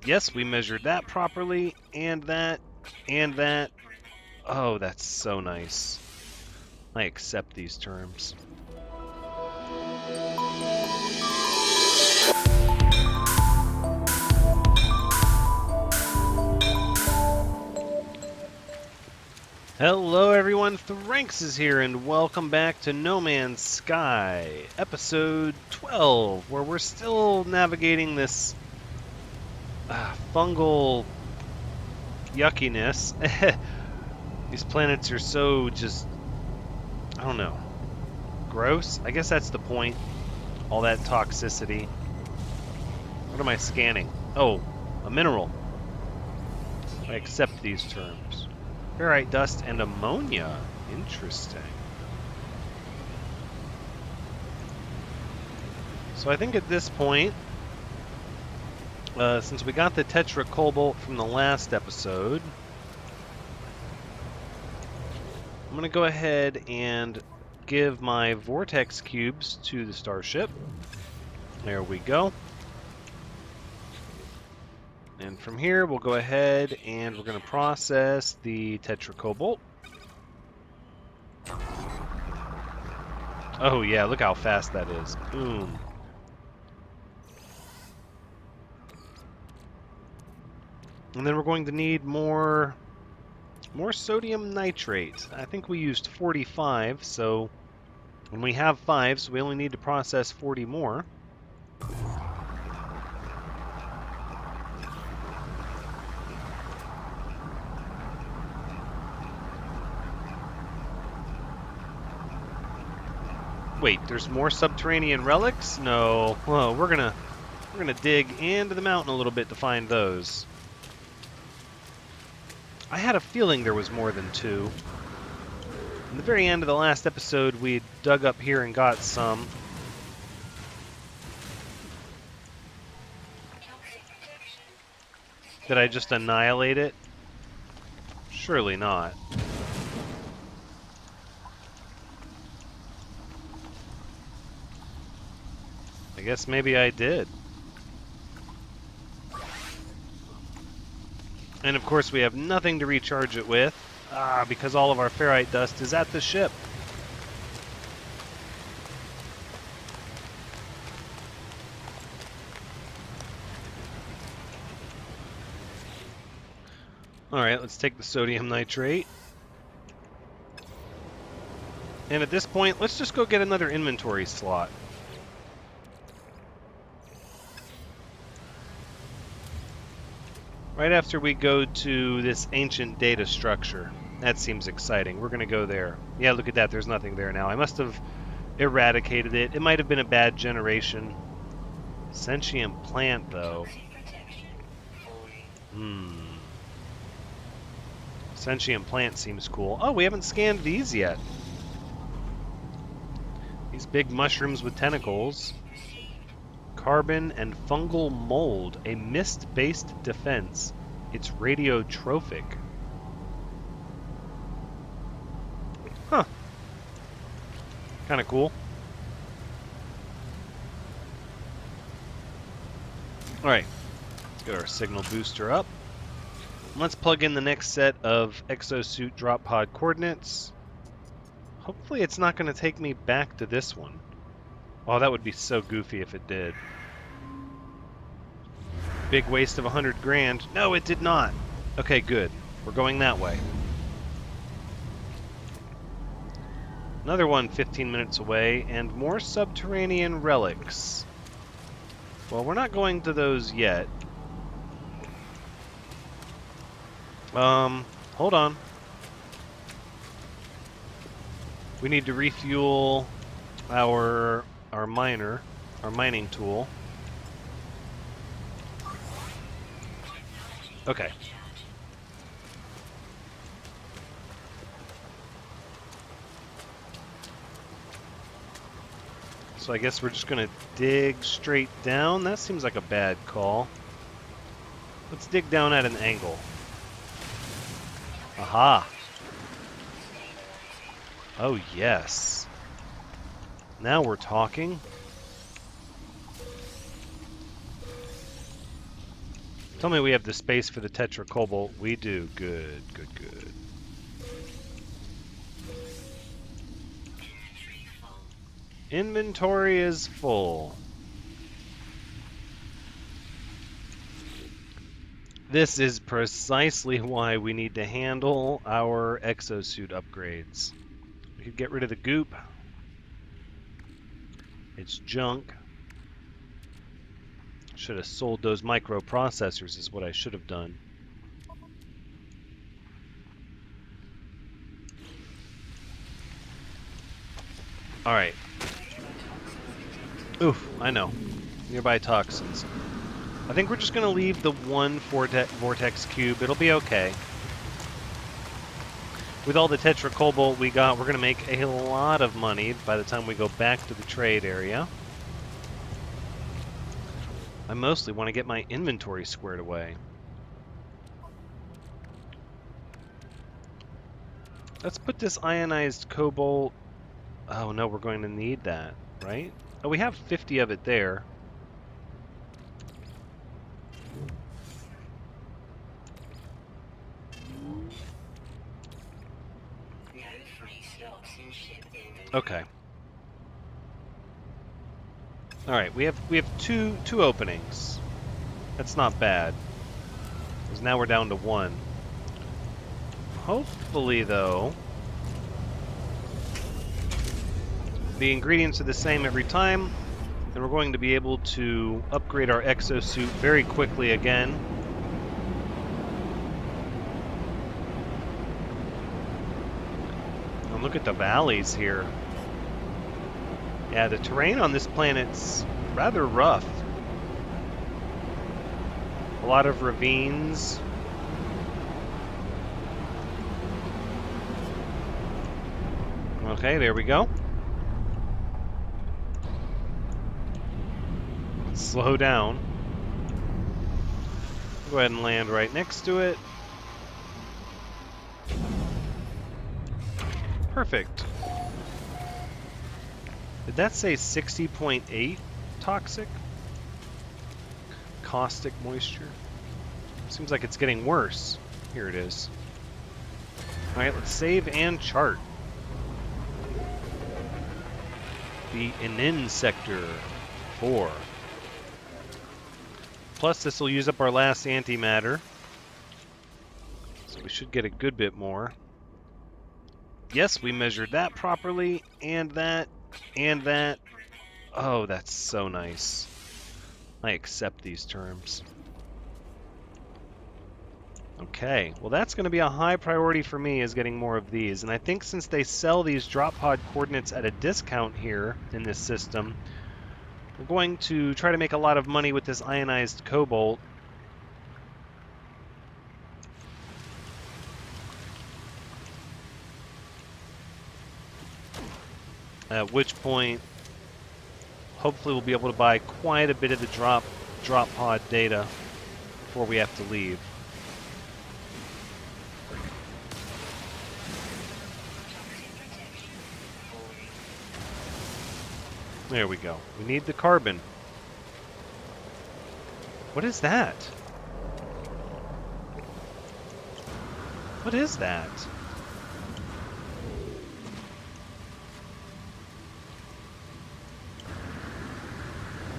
Yes, we measured that properly, and that, and that. Oh, that's so nice. I accept these terms. Hello everyone, Thranxes here, and welcome back to No Man's Sky, episode 12, where we're still navigating this fungal yuckiness. These planets are so just, I don't know, gross? I guess that's the point, all that toxicity. What am I scanning? Oh, a mineral. I accept these terms. Ferrite dust and ammonia. Interesting. So I think at this point, since we got the tetracobalt from the last episode, I'm going to go ahead and give my vortex cubes to the starship. There we go. And from here, we'll go ahead and we're going to process the tetracobalt. Oh yeah, look how fast that is. Boom. And then we're going to need more sodium nitrate. I think we used 45, so when we have 5, so we only need to process 40 more. Wait, there's more subterranean relics? No. Well, we're gonna dig into the mountain a little bit to find those. I had a feeling there was more than 2. In the very end of the last episode, we dug up here and got some. Did I just annihilate it? Surely not. I guess maybe I did. And of course we have nothing to recharge it with, because all of our ferrite dust is at the ship. Alright, let's take the sodium nitrate. And at this point, let's just go get another inventory slot. Right after we go to this ancient data structure. That seems exciting. We're going to go there. Yeah, look at that. There's nothing there now. I must have eradicated it. It might have been a bad generation. Sentient plant, though. Sentient plant seems cool. Oh, we haven't scanned these yet. These big mushrooms with tentacles. Carbon and fungal mold, a mist-based defense. It's radiotrophic. Huh. Kind of cool. Alright, let's get our signal booster up. Let's plug in the next set of Exosuit drop pod coordinates. Hopefully it's not going to take me back to this one. Oh, that would be so goofy if it did. Big waste of 100 grand. No, it did not. Okay, good. We're going that way. Another one 15 minutes away, and more subterranean relics. Well, we're not going to those yet. Hold on. We need to refuel our mining tool. Okay. So I guess we're just gonna dig straight down. That seems like a bad call. Let's dig down at an angle. Aha. Oh, yes. Now we're talking. Tell me we have the space for the tetracobalt. We do. Good, good, good. Inventory is full. This is precisely why we need to handle our exosuit upgrades. We could get rid of the goop. It's junk. Should have sold those microprocessors is what I should have done. Alright. Oof, I know. Nearby toxins. I think we're just going to leave the one vortex cube. It'll be okay. With all the tetracobalt we got, we're going to make a lot of money by the time we go back to the trade area. I mostly want to get my inventory squared away. Let's put this ionized cobalt... Oh no, we're going to need that, right? Oh, we have 50 of it there. Okay. All right, we have two openings. That's not bad. Because now we're down to one. Hopefully, though, the ingredients are the same every time, and we're going to be able to upgrade our exosuit very quickly again. And look at the valleys here. Yeah, the terrain on this planet's rather rough. A lot of ravines. Okay, there we go. Let's slow down. Go ahead and land right next to it. Perfect. Did that say 60.8 toxic? Caustic moisture? Seems like it's getting worse. Here it is. Alright, let's save and chart. The Inin sector 4. Plus this will use up our last antimatter. So we should get a good bit more. Yes, we measured that properly, and that. And that. Oh, that's so nice. I accept these terms. Okay, well that's going to be a high priority for me, is getting more of these. And I think since they sell these drop pod coordinates at a discount here in this system, we're going to try to make a lot of money with this ionized cobalt. At which point, hopefully we'll be able to buy quite a bit of the drop pod data before we have to leave. There we go. We need the carbon. What is that? What is that?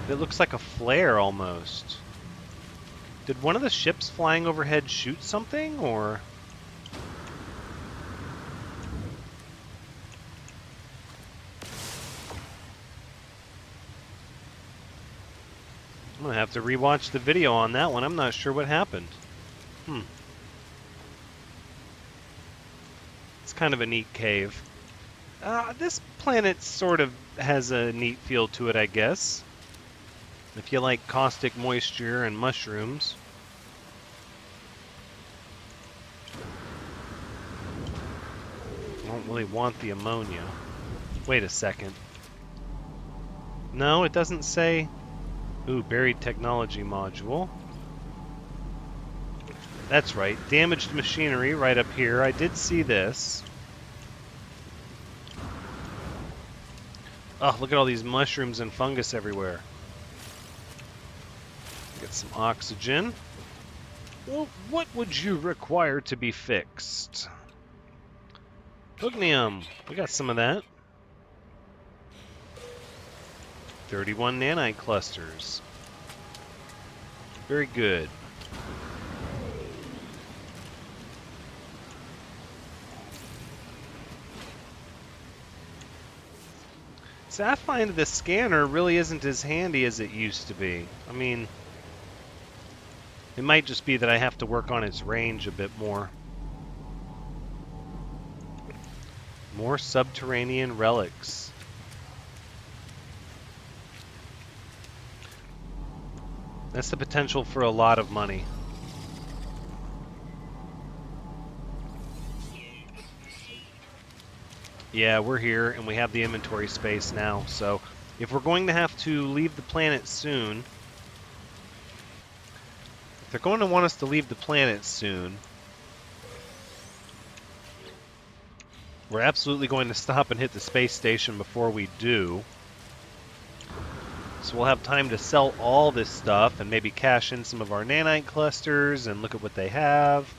It looks like a flare almost. Did one of the ships flying overhead shoot something, or? I'm gonna have to rewatch the video on that one. I'm not sure what happened. It's kind of a neat cave. This planet sort of has a neat feel to it, I guess. If you like caustic moisture and mushrooms. I don't really want the ammonia. Wait a second. No, it doesn't say... Ooh, buried technology module. That's right. Damaged machinery right up here. I did see this. Oh, look at all these mushrooms and fungus everywhere. Get some oxygen. Well, what would you require to be fixed? Hugnium. We got some of that. 31 nanite clusters. Very good. So I find the scanner really isn't as handy as it used to be. I mean, it might just be that I have to work on its range a bit more. More subterranean relics. That's the potential for a lot of money. Yeah, we're here, and we have the inventory space now, so if we're going to have to leave the planet soon... If they're going to want us to leave the planet soon, we're absolutely going to stop and hit the space station before we do. So we'll have time to sell all this stuff and maybe cash in some of our nanite clusters and look at what they have.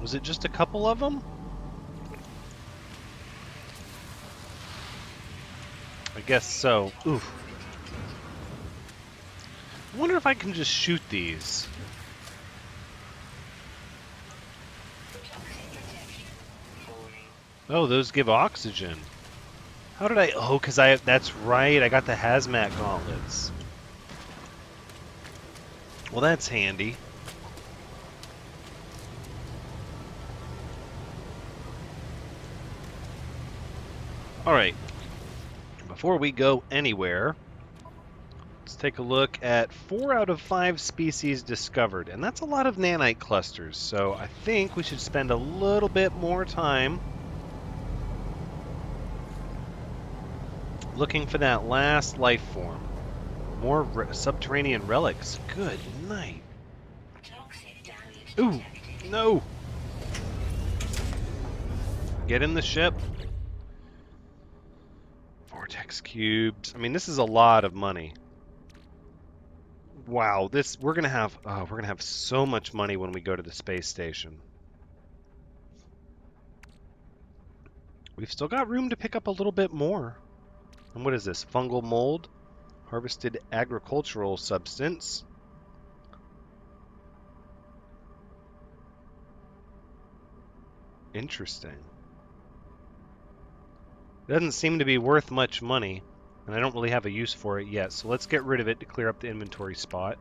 Was it just a couple of them? I guess so. Oof. I wonder if I can just shoot these. Oh, those give oxygen. How did I... Oh, because that's right. I got the hazmat gauntlets. Well, that's handy. Alright. Before we go anywhere, let's take a look at 4 out of 5 species discovered. And that's a lot of nanite clusters. So I think we should spend a little bit more time looking for that last life form. More subterranean relics. Good night. Ooh, no! Get in the ship. Vortex cubes. I mean, this is a lot of money. Wow, we're gonna have so much money when we go to the space station. We've still got room to pick up a little bit more. And what is this? Fungal mold? Harvested agricultural substance. Interesting. Doesn't seem to be worth much money, and I don't really have a use for it yet, so let's get rid of it to clear up the inventory spot.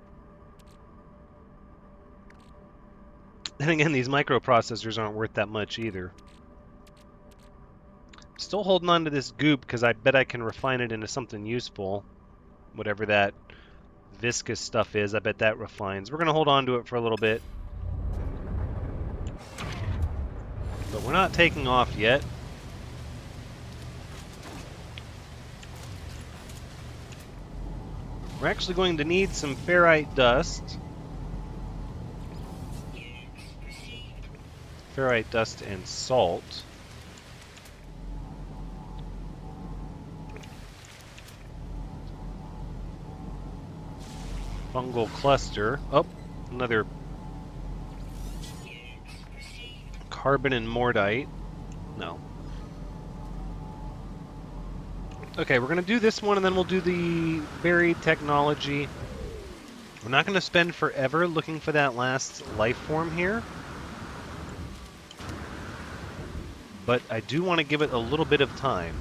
And again, these microprocessors aren't worth that much either. Still holding on to this goop because I bet I can refine it into something useful. Whatever that viscous stuff is, I bet that refines. We're going to hold on to it for a little bit. But we're not taking off yet. We're actually going to need some ferrite dust. Ferrite dust and salt. Fungal cluster. Oh, another carbon and mordite. No. Okay, we're going to do this one, and then we'll do the buried technology. We're not going to spend forever looking for that last life form here. But I do want to give it a little bit of time.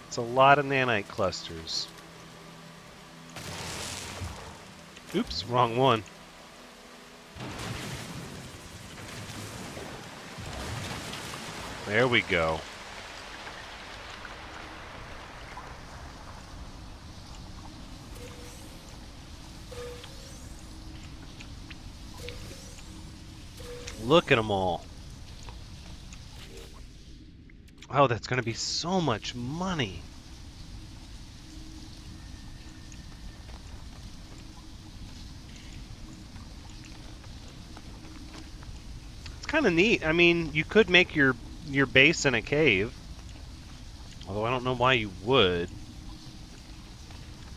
It's a lot of nanite clusters. Oops, wrong one. There we go. Look at them all. Oh, that's going to be so much money. It's kind of neat. I mean, you could make your base in a cave. Although I don't know why you would.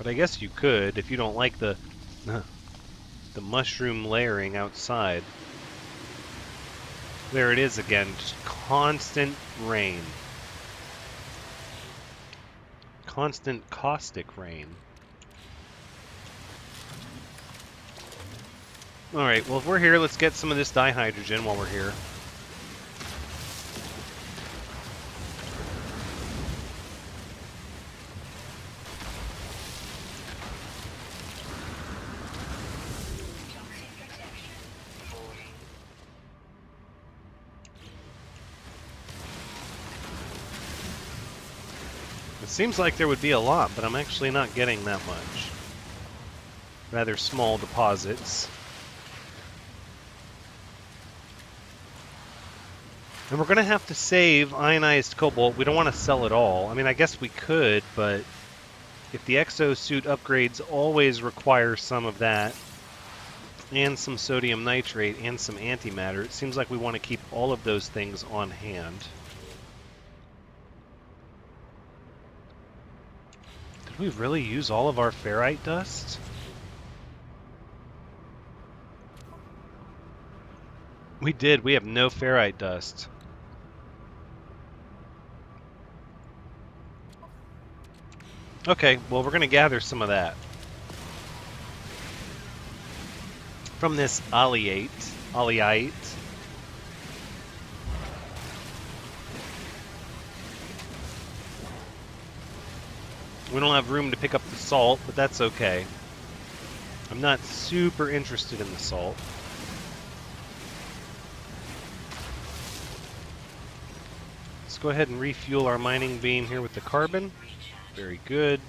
But I guess you could if you don't like the mushroom layering outside. There it is again, just constant rain. Constant caustic rain. Alright, well if we're here, let's get some of this dihydrogen while we're here. It seems like there would be a lot, but I'm actually not getting that much. Rather small deposits. And we're going to have to save ionized cobalt. We don't want to sell it all. I mean, I guess we could, but if the Exosuit upgrades always require some of that, and some sodium nitrate, and some antimatter, it seems like we want to keep all of those things on hand. Did we really use all of our ferrite dust? We did. We have no ferrite dust. Okay, well, we're going to gather some of that. From this oleate. We don't have room to pick up the salt, but that's okay. I'm not super interested in the salt. Let's go ahead and refuel our mining beam here with the carbon. Very good.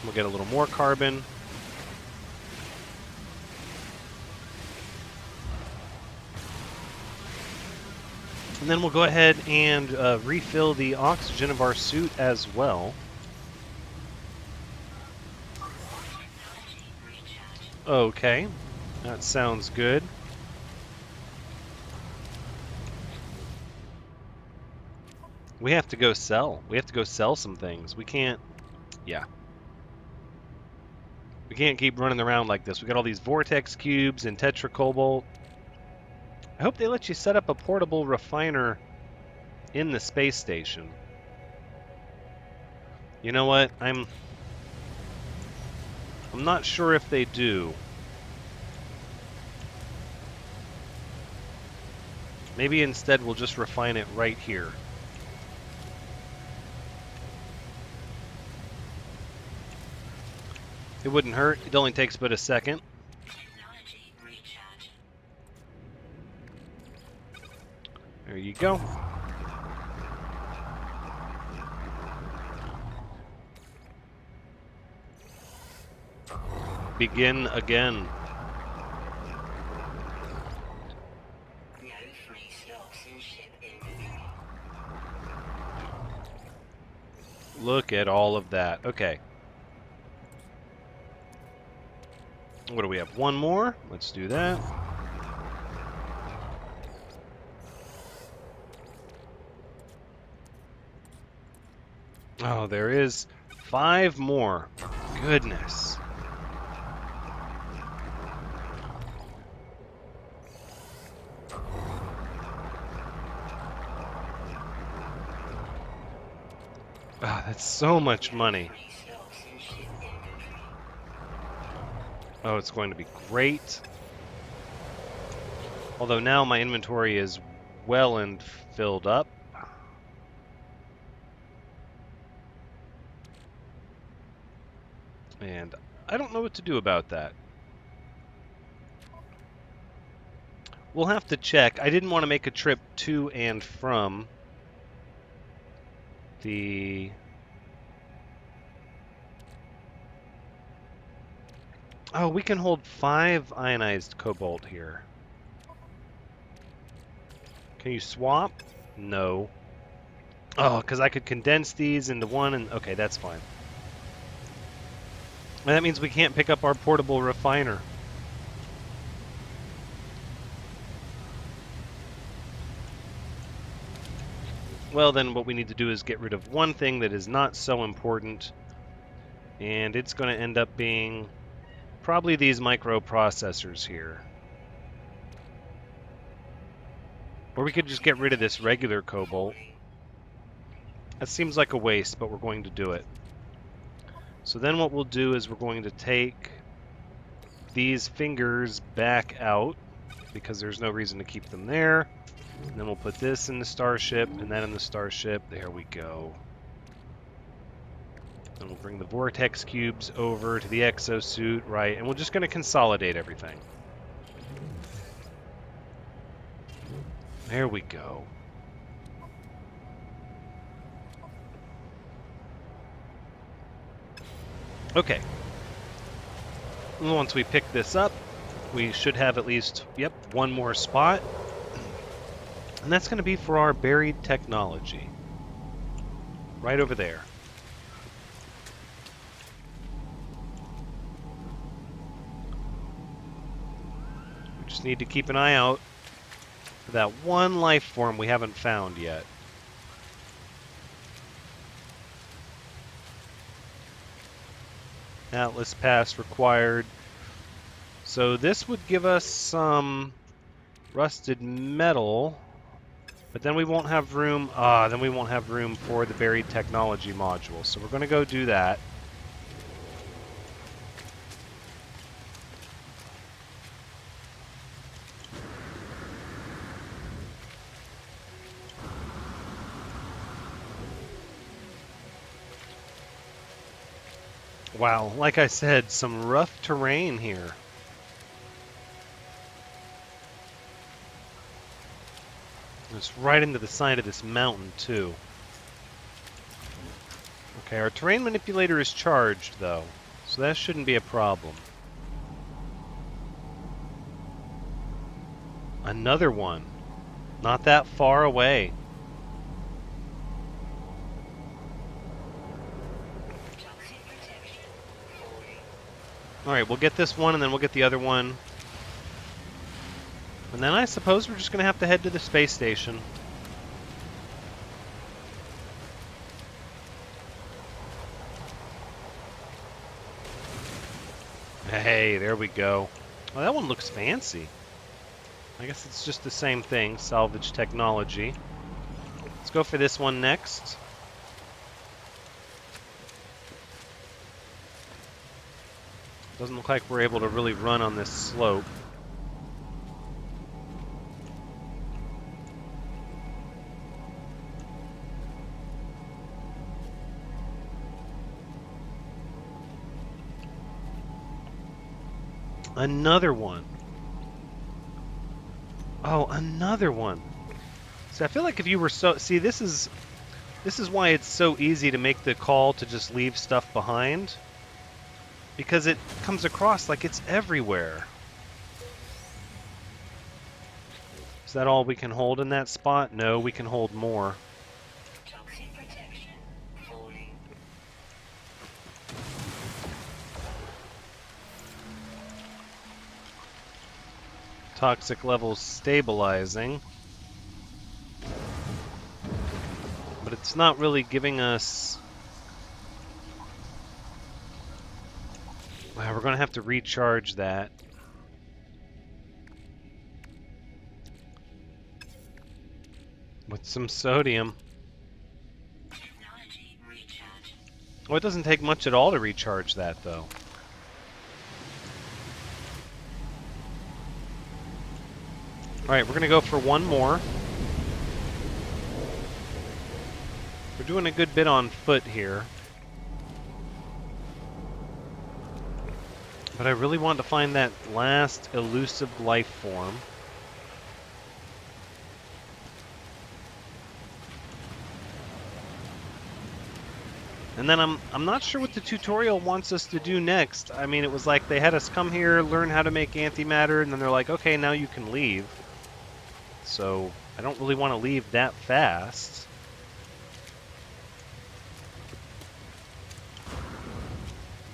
We'll get a little more carbon. And then we'll go ahead and refill the oxygen of our suit as well. Okay, that sounds good. We have to go sell. We have to go sell some things. We can't... Yeah. We can't keep running around like this. We got all these vortex cubes and tetracobalt. I hope they let you set up a portable refiner in the space station. You know what? I'm not sure if they do. Maybe instead we'll just refine it right here. It wouldn't hurt. It only takes but a second. There you go. Begin again. Look at all of that. Okay. What do we have? One more? Let's do that. Oh, there is 5 more. Goodness. Ah, that's so much money. Oh, it's going to be great. Although now my inventory is well and filled up. And I don't know what to do about that. We'll have to check. I didn't want to make a trip to and from the... Oh, we can hold 5 ionized cobalt here. Can you swap? No. Oh, because I could condense these into one and... Okay, that's fine. And that means we can't pick up our portable refiner. Well, then what we need to do is get rid of one thing that is not so important And it's going to end up being probably these microprocessors here. Or we could just get rid of this regular cobalt. That seems like a waste, but we're going to do it. So then what we'll do is we're going to take these fingers back out because there's no reason to keep them there. And then we'll put this in the starship and that in the starship. There we go. Then we'll bring the vortex cubes over to the exosuit, right? And we're just going to consolidate everything. There we go. Okay. And once we pick this up, we should have at least, yep, one more spot. And that's going to be for our buried technology. Right over there. We just need to keep an eye out for that one life form we haven't found yet. Atlas pass required. So this would give us some rusted metal, but then we won't have room. Then we won't have room for the buried technology module. So we're going to go do that. Wow, like I said, some rough terrain here. It's right into the side of this mountain, too. Okay, our terrain manipulator is charged, though, so that shouldn't be a problem. Another one. Not that far away. Alright, we'll get this one, and then we'll get the other one. And then I suppose we're just going to have to head to the space station. Hey, there we go. Oh, that one looks fancy. I guess it's just the same thing, salvage technology. Let's go for this one next. Doesn't look like we're able to really run on this slope. Another one. Oh, another one. So I feel like if you were so... See, this is why it's so easy to make the call to just leave stuff behind. Because it comes across like it's everywhere. Is that all we can hold in that spot? No, we can hold more. Toxic levels stabilizing. But it's not really giving us... Wow, we're going to have to recharge that. With some sodium. Well, it doesn't take much at all to recharge that, though. Alright, we're going to go for one more. We're doing a good bit on foot here. But I really want to find that last elusive life form. And then I'm not sure what the tutorial wants us to do next. I mean, it was like they had us come here, learn how to make antimatter, and then they're like, okay, now you can leave. So I don't really want to leave that fast.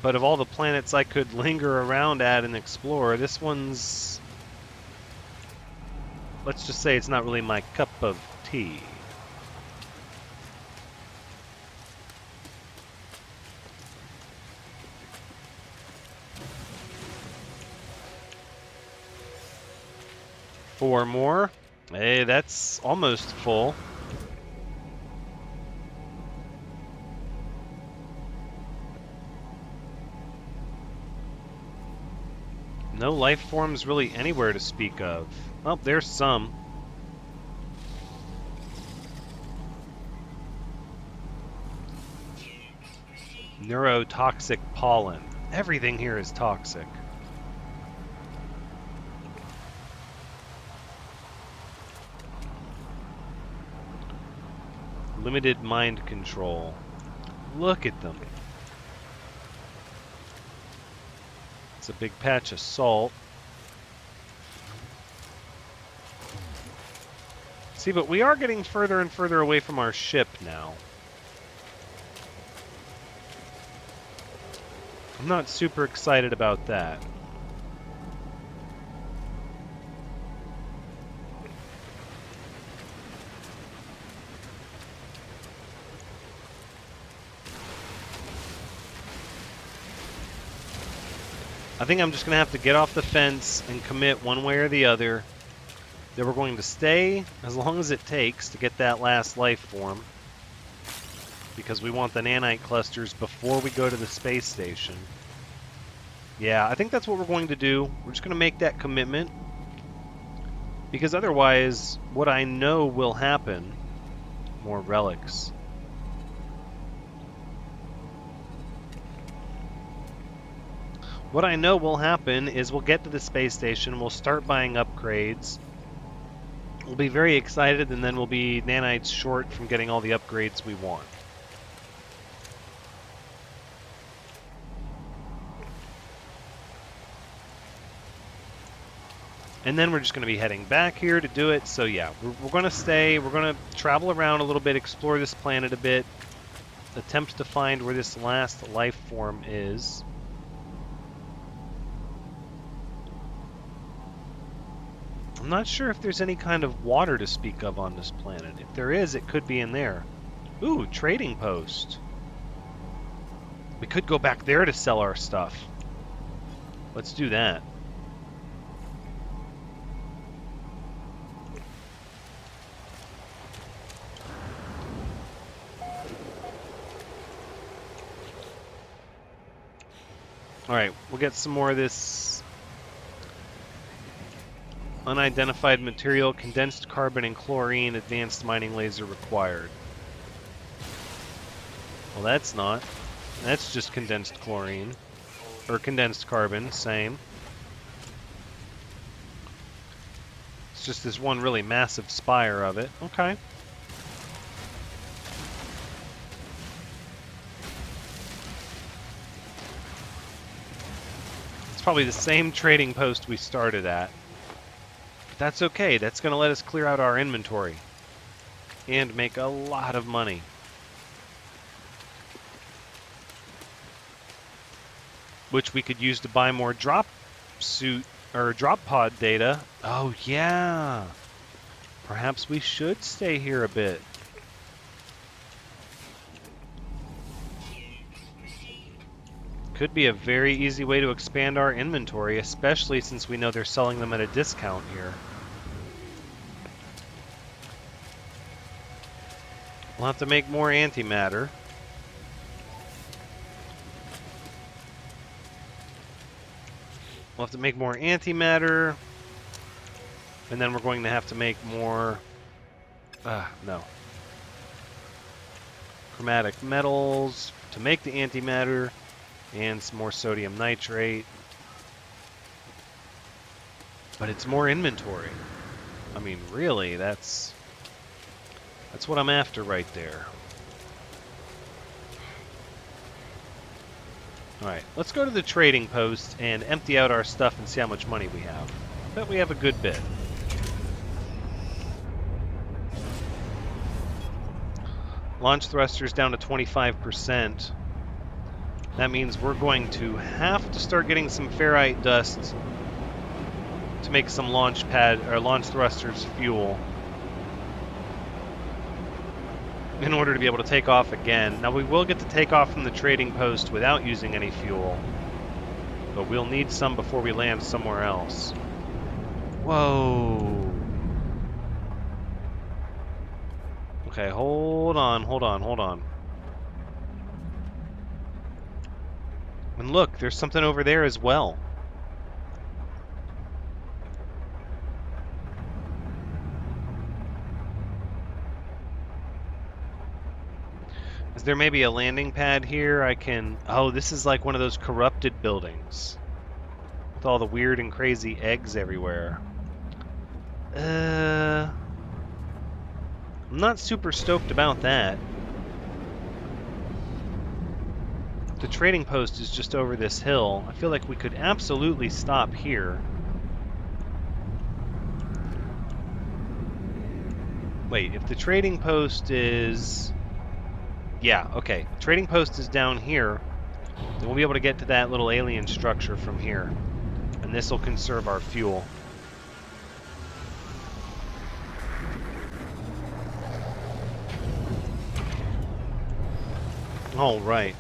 But of all the planets I could linger around at and explore, this one's... Let's just say it's not really my cup of tea. 4 more. Hey, that's almost full. No life forms really anywhere to speak of. Oh, there's some. Neurotoxic pollen. Everything here is toxic. Limited mind control. Look at them. It's a big patch of salt. See, but we are getting further and further away from our ship now. I'm not super excited about that. I think I'm just going to have to get off the fence and commit one way or the other that we're going to stay as long as it takes to get that last life form, because we want the nanite clusters before we go to the space station. Yeah, I think that's what we're going to do. We're just going to make that commitment, because otherwise what I know will happen... More relics. What I know will happen is we'll get to the space station, we'll start buying upgrades, we'll be very excited, and then we'll be nanites short from getting all the upgrades we want. And then we're just going to be heading back here to do it, so yeah, we're going to stay, we're going to travel around a little bit, explore this planet a bit, attempt to find where this last life form is. I'm not sure if there's any kind of water to speak of on this planet. If there is, it could be in there. Ooh, trading post. We could go back there to sell our stuff. Let's do that. Alright, we'll get some more of this unidentified material, condensed carbon and chlorine, advanced mining laser required. Well, that's not. That's just condensed chlorine. Or condensed carbon, same. It's just this one really massive spire of it. Okay. It's probably the same trading post we started at. That's okay, that's going to let us clear out our inventory and make a lot of money. Which we could use to buy more drop suit or drop pod data. Oh yeah, perhaps we should stay here a bit. Could be a very easy way to expand our inventory, especially since we know they're selling them at a discount here. We'll have to make more antimatter. We'll have to make more antimatter. And then we're going to have to make more... no. Chromatic metals to make the antimatter. And some more sodium nitrate. But it's more inventory. I mean, really, that's what I'm after right there. Alright, let's go to the trading post and empty out our stuff and see how much money we have. I bet we have a good bit. Launch thrusters down to 25%. That means we're going to have to start getting some ferrite dust to make some launch thrusters fuel in order to be able to take off again. Now we will get to take off from the trading post without using any fuel, but we'll need some before we land somewhere else. Whoa. Okay, hold on, hold on, hold on. And look, there's something over there as well. Is there maybe a landing pad here I can... Oh, this is like one of those corrupted buildings. With all the weird and crazy eggs everywhere. I'm not super stoked about that. The trading post is just over this hill. I feel like we could absolutely stop here. Wait, if the trading post is... Yeah, okay. Trading post is down here. Then we'll be able to get to that little alien structure from here. And this will conserve our fuel. All right.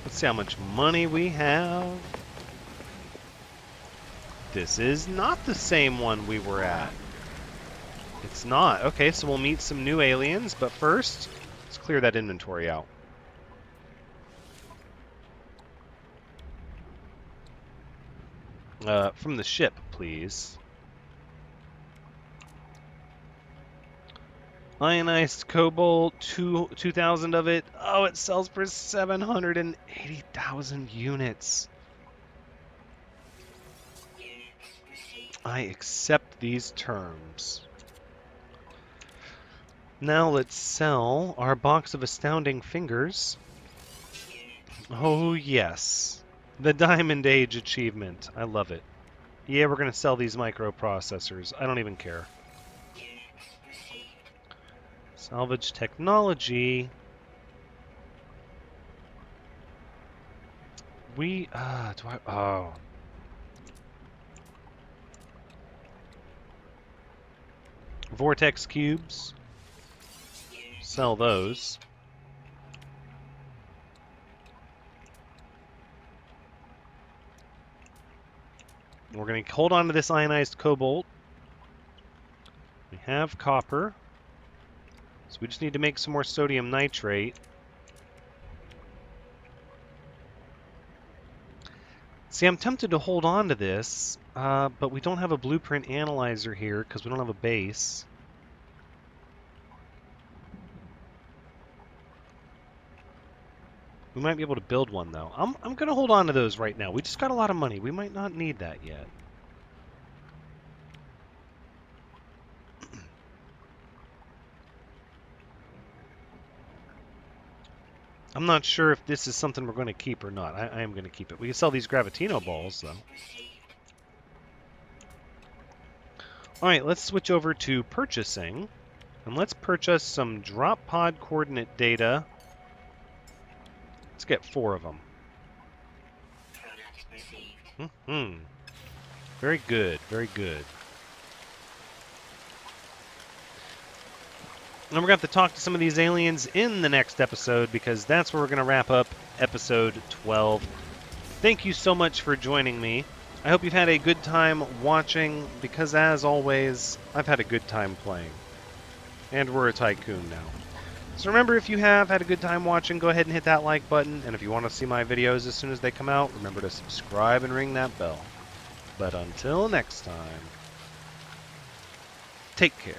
Let's see how much money we have. This is not the same one we were at. It's not. Okay, so we'll meet some new aliens, but first, let's clear that inventory out. From the ship, please. Ionized cobalt, 2,000 of it. Oh, it sells for 780,000 units. I accept these terms. Now let's sell our box of astounding fingers. Oh, yes. The Diamond Age achievement. I love it. Yeah, we're going to sell these microprocessors. I don't even care. Salvage technology. We, oh. Vortex cubes. Sell those. We're going to hold on to this ionized cobalt. We have copper. So we just need to make some more sodium nitrate. See, I'm tempted to hold on to this, but we don't have a blueprint analyzer here because we don't have a base. We might be able to build one, though. I'm going to hold on to those right now. We just got a lot of money. We might not need that yet. I'm not sure if this is something we're going to keep or not. I am going to keep it. We can sell these Gravitino balls, though. Alright, let's switch over to purchasing. And let's purchase some drop pod coordinate data. Let's get 4 of them. Very good, very good. And we're going to have to talk to some of these aliens in the next episode because that's where we're going to wrap up episode 12. Thank you so much for joining me. I hope you've had a good time watching because, as always, I've had a good time playing. And we're a tycoon now. So remember, if you have had a good time watching, go ahead and hit that like button. And if you want to see my videos as soon as they come out, remember to subscribe and ring that bell. But until next time, take care.